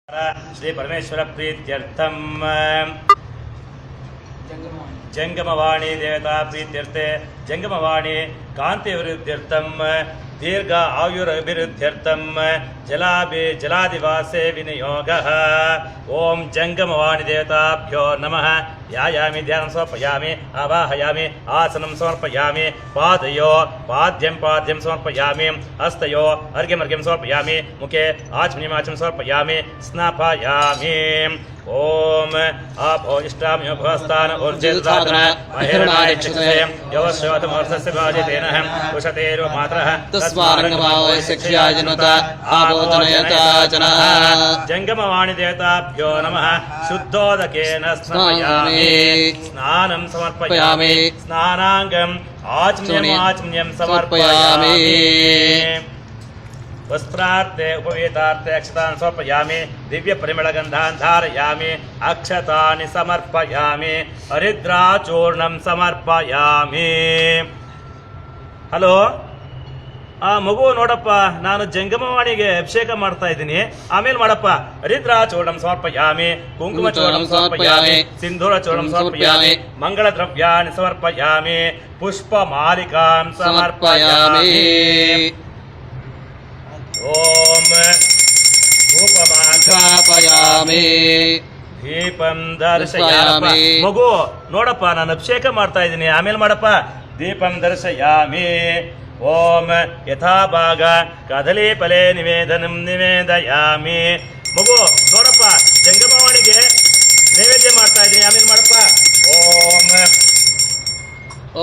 ಶ್ರೀ ಪರಮೇಶ್ವರ ಪ್ರೀತ್ಯರ್ಥಂ ಜಂಗಮವಾಣಿ ದೇವತಾ ಪ್ರೀತ್ಯರ್ಥೆ ಜಂಗಮವಾಣಿ ಕಾಂತಿ ವಿರುದ್ಧ್ಯರ್ಥಂ ದೀರ್ಘ ಆಯುರಭಿವೃದ್ಧ್ಯರ್ಥಂ ಜಲಾದಿವಾಸೆ ವಿನಿಯೋಗಃ. ಓಂ ಜಂಗಮವಾಣಿ ದೇವತಾಭ್ಯೋ ನಮಃ. ಯಾಯಾಮಿ ಧ್ಯಾನಂ ಸಮರ್ಪಯಾಮಿ, ಆವಾಹಯಾಮಿ, ಆಸನಂ ಸಮರ್ಪಯಾಮಿ, ಪಾದಯೋ ಪಾದ್ಯಂ ಸಮರ್ಪಯಾಮಿ, ಹಸ್ತಯೋ ಅರ್ಘ್ಯಂ ಸಮರ್ಪಯಾಮಿ, ಮುಖೆ ಆಚಮನಿಮಾಚಂ ಸಮರ್ಪಯಾಮಿ, ಸ್ನಾಪಯಾಮಿ. ಓಂ ಆಪೋ ಇಷ್ಟಾಮ್ಯೋ ಭವಸ್ಥಾನ ಊರ್ಜಿತಾದನ ಮಹಿರ್ಣಾಯ ಚಿಕ್ಷೆ ಯವಶ್ಯೋತಮೋರ್ಧಸ್ಯ ಭಾಜಿತೇನ ಉಷತೇರು ಮಾತ್ರಃ ತಸ್ಮಾರಂಗಮಾವೈ ಶಿಕ್ಷಯಾಜನುತ ಆಬೋಧನಯತಾಚನ. ಜಂಗಮವಾಣಿ ದೇವತಾಭ್ಯೋ ನಮಃ. ಶುದ್ಧೋದಕೇನ ಸ್ನಾಪಯಾಮಿ, ಸ್ನಾನಂ ಸಮರ್ಪಯಾಮಿ, ಸ್ನಾನಾಂಗಂ ಆಚಮ್ಯಂ ಸಮರ್ಪಯಾಮಿ. ವಸ್ತ್ರಾರ್ಥೆ ಉಪವೇತಾರ್ಥೆ ಅಕ್ಷತಾನ್ ಸಮರ್ಪಯಾಮಿ, ದಿವ್ಯ ಪರಿಮಳಗಂಧಾನ್ ಧಾರಯಾಮಿ, ಅಕ್ಷತಾನಿ ಸಮರ್ಪಯಾಮಿ, ಹರಿದ್ರಾಚೂರ್ಣಂ ಸಮರ್ಪಯಾಮಿ. ಹಲೋ, ಆ ಮಗು ನೋಡಪ್ಪ, ನಾನು ಜಂಗಮವಾಣಿಗೆ ಅಭಿಷೇಕ ಮಾಡ್ತಾ ಇದ್ದೀನಿ, ಆಮೇಲೆ ಮಾಡಪ್ಪ. ಹರಿದ್ರಾಚೂರ್ಣಂ ಸಮರ್ಪಯಾಮಿ, ಕುಂಕುಮ ಚೂರ್ಣಂ ಸಮರ್ಪಯಾಮಿ, ಸಿಂಧೂರ ಚೂರ್ಣಂ ಸಮರ್ಪಯಾಮಿ, ಮಂಗಳ ದ್ರವ್ಯಾನಿ ಸಮರ್ಪಯಾಮಿ, ಪುಷ್ಪ ಮಾಲಿಕಾಂ ಸಮರ್ಪಯಾಮಿ. ಓಂ ಧೂಪಮಾಘ್ರಾಪಯಾಮಿ ದೀಪಂ ದರ್ಶಯಾಮಿ. ಮಗು ನೋಡಪ್ಪ, ನಾನು ಅಭಿಷೇಕ ಮಾಡ್ತಾ ಇದ್ದೀನಿ, ಆಮೇಲೆ ಮಾಡಪ್ಪ. ದೀಪಂ ದರ್ಶಯಾಮಿ. ಓಂ ಯಥಾಭಾಗ ಕದಲಿ ಫಲೆ ನಿವೇದಯಾಮಿ. ಮಗು ನೋಡಪ್ಪ, ಜಂಗಮವಾಣಿಗೆ ನೈವೇದ್ಯ ಮಾಡ್ತಾ ಇದ್ದೀನಿ, ಆಮೇಲೆ ಮಾಡಪ್ಪ. ಓಂ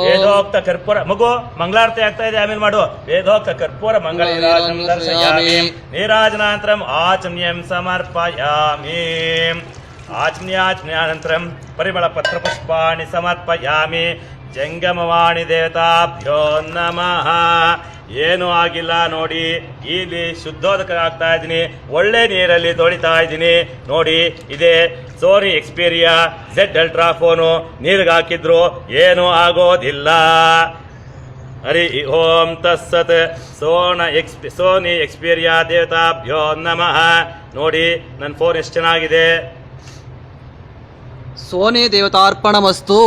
ವೇದೋಕ್ತ ಕರ್ಪೂರ. ಮಗು ಮಂಗಳಾರತಿ ಆಗ್ತಾ ಇದೆ, ಆಮೇಲೆ ಮಾಡು. ವೇದೋಕ್ತ ಕರ್ಪೂರ ಮಂಗಳ ನೀರಾಜನಂ ದರ್ಶಯಾಮಿ, ನೀರಾಜನಾನಂತರಂ ಆಚಮ್ಯಂ ಸಮರ್ಪಯಾಮಿ, ಆಚಮ್ಯಾನಂತರಂ ಪರಿಮಳ ಪತ್ರ ಪುಷ್ಪಾಣಿ ಸಮರ್ಪಯಾಮಿ. ಜಂಗಮವಾಣಿ ದೇವತಾಭ್ಯೋ ನಮಃ. ಏನೂ ಆಗಿಲ್ಲ ನೋಡಿ, ಇಲ್ಲಿ ಶುದ್ಧೋದಕ ಆಗ್ತಾ ಇದ್ದೀನಿ, ಒಳ್ಳೆ ನೀರಲ್ಲಿ ತೊಳಿತಾ ಇದ್ದೀನಿ ನೋಡಿ. ಇದೇ ಸೋನಿ ಎಕ್ಸ್ಪೀರಿಯಾ Z ಅಲ್ಟ್ರಾ ಫೋನು, ನೀರಿಗೆ ಹಾಕಿದ್ರು ಏನೂ ಆಗೋದಿಲ್ಲ. ಹರಿ ಓಂ ತತ್ಸತ್. ಸೋನಿ ಎಕ್ಸ್ಪೀರಿಯಾ ದೇವತಾಭ್ಯೋ ನಮಃ. ನೋಡಿ ನನ್ನ ಫೋನ್ ಎಷ್ಟು ಚೆನ್ನಾಗಿದೆ. ಸೋನಿ ದೇವತಾರ್ಪಣಮಸ್ತು.